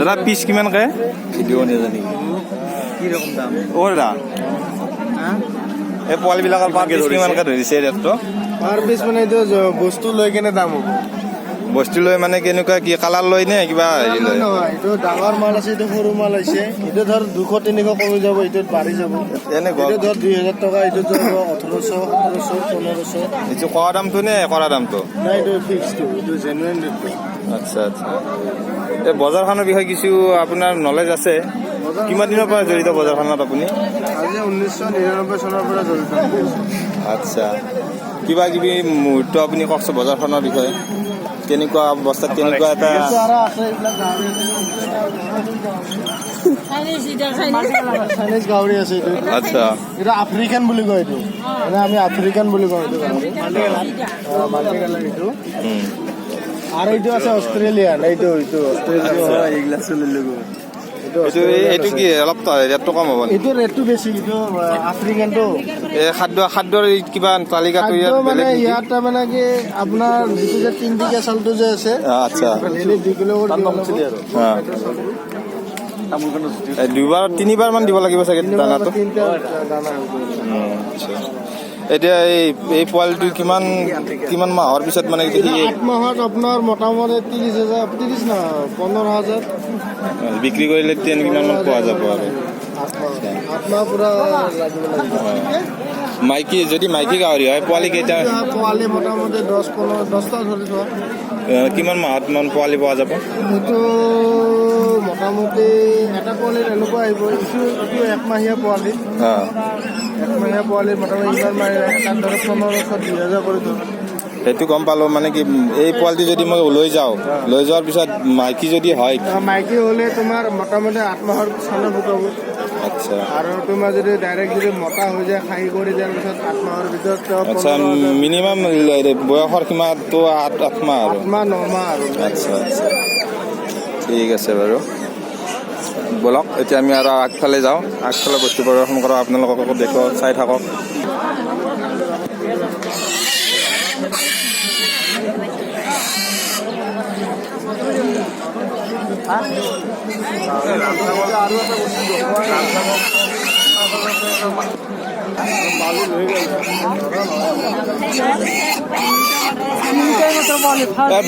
দাদা পিচ কিমানকৈ ভিডিঅ' নাজানি কিৰকম দাম? অ' দাদা হ্যাঁ, এই পোৱালিবিলাকৰ পাৰ পিচ কিমানকৈ ধৰিছে ৰেটটো পার পিস মানে এইটো বস্তু লৈ কেনে দাম হ'ব। বস্তু লৈ মানে কেনেকুৱা কি কালাৰ লয় নে কিবা হেৰি লয় নহয়, এইটো ডাঙৰ মাল আছে, এইটো সৰু মাল আছে। এইটো ধৰ 200-300 কমি যাব, এইটোত বাঢ়ি যাব। এনে এইটো ধৰ 2000 টকা, এইটো ধৰ 1800, 1700, 1500। এইটো কোৱা দামটো নে কৰা দামটো নাই, এইটো ফিক্সটো, এইটো জেনুইন ৰেটটো। আচ্ছা আচ্ছা এই বজাৰখনৰ বিষয়ে কিছু আপোনাৰ নলেজ আছে কিমান দিনৰ পৰা জড়িত বজাৰখনত আপুনি আজি 1999 চনৰ পৰা জড়িত হৈ আছো। আচ্ছা কিবা কিবি মুহূৰ্ত আপুনি কওকচোন বজাৰখনৰ বিষয়ে কেনেকুৱা অৱস্থাত কেনেকুৱা এটা এইটো আৰু আছে, এইবিলাক গাহৰি আছে। চাইনিজ গাহৰি আছে এইটো। আচ্ছা এইটো আফ্ৰিকান বুলি কয় এইটো। মানে আমি আফ্ৰিকান বুলি কওঁ এইটো গাহৰি। মাল্টিকালাৰ এইটো। আৰু এইটো আছে অষ্ট্ৰেলিয়ান, এইটো অষ্ট্ৰেলিয়ান এইগিলা চলিলে এইটো কি অলপ ৰেটটো কম হ'ব এইটো ৰেটটো বেছি, এইটো আফ্ৰিকানটো। এই খাদ্যৰ কিবা তালিকাটো ইয়াত খাদ্য মানে বেলেগ নেকি? ইয়াত মানে কি আপোনাৰ যিটো যে 3 টকীয়া চাউলটো যে আছে, আচ্ছা 2 কিলো কৰি দিব দুবাৰ তিনিবাৰ মান দিব লাগিব চাগে দানাটো তিনটা দানা হ'ব। আচ্ছা এতিয়া এই পোৱালিটো কিমান মাহৰ পিছত মানে সি 8 মাহত আপোনাৰ মোটামুটি 30,000, 30 নহয় 15,000 বিক্ৰী কৰিলে কিমান মান পোৱা যাব আৰু 8 মাহ পুৰা লাগিব। যদি মাইকী গাহৰি হয় পোৱালি কেইটা পোৱালি মোটামুটি 10টা ধৰি থোৱা। কিমান মাহত মান পোৱালি পোৱা যাব এইটো মোটামুটি এটা পোৱালিত এনেকুৱা আহিব, এইটো 1 মাহীয়া পোৱালি। 1 মাহীয়া পোৱালি মোটামুটি ইমান মাহে এটা ধৰক 1500, 2000 কৰি থোৱা। সেইটো গম পালো মানে কি এই পোৱালিটো যদি মই লৈ যোৱাৰ পিছত মাইকী যদি হয় মাইকী হ'লে তোমাৰ মোটামুটি 8 মাহৰ চানা ফুটাব। আচ্ছা আৰু তোমাৰ যদি ডাইৰেক্ট যদি মতা হৈ যায়, খাহী কৰি দিয়াৰ পিছত 8 মাহৰ ভিতৰত আচ্ছা মিনিমাম বয়সৰ সীমাটো 8 মাহ আৰু 8 মাহ 9 মাহ আৰু। আচ্ছা আচ্ছা ঠিক আছে বাৰু বলক এতিয়া আমি আৰু আগফালে যাওঁ আগফালে বস্তু প্ৰদৰ্শন কৰোঁ আপোনালোকক দেখুৱাও চাই থাকক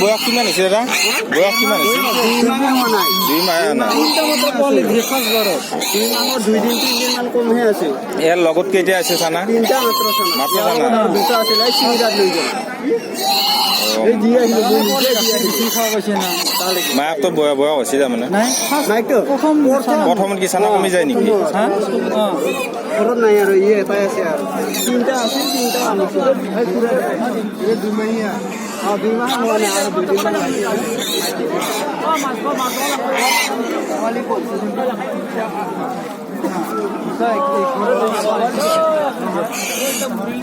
বয়স কিমান হৈছে দাদা বয়স কিমান হৈছে 2 মাহ নাই ইয়াৰ লগত কেইটা আছে চানা মাত্ৰ মাকতো বয়স হৈছে তাৰমানে প্ৰথমত কি চানা কমি যায় নেকি নাই আৰু ই এটাই আছে আৰু 3টা আছে 3টা আনিছো 2 মাহীয়া 2 মাহ হোৱা নাই আৰু 2 দিন মান লাগি আছে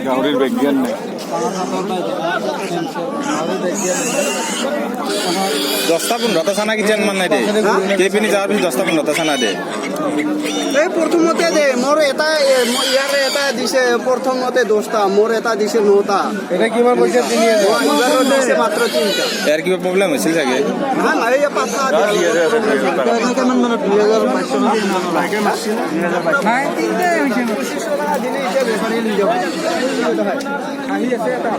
গাহৰিৰ বিজ্ঞান নাই 10-15টা চানা কিমান মান নাই দে কেইপিনি যাৱাৰ পিছত 10-15টা চানা দে এই প্ৰথমতে দে মোৰ এটা ইয়াৰে এটা দিছে প্ৰথমতে 10টা মোৰ এটা দিছে 9টা এটা কিমান পইচা কিনি আছে ইবাৰৰ দিছে মাত্ৰ 3টা ইয়াৰ কিবা প্ৰব্লেম হৈছিল চাগে নাই এই পাঁচটা কিমান মানে 2022 লাগে মাছিল 2022 নাই 3টা হৈছে 2500 টকা দিলে এতিয়া বেপাৰী লৈ যাব আহি আছে এটা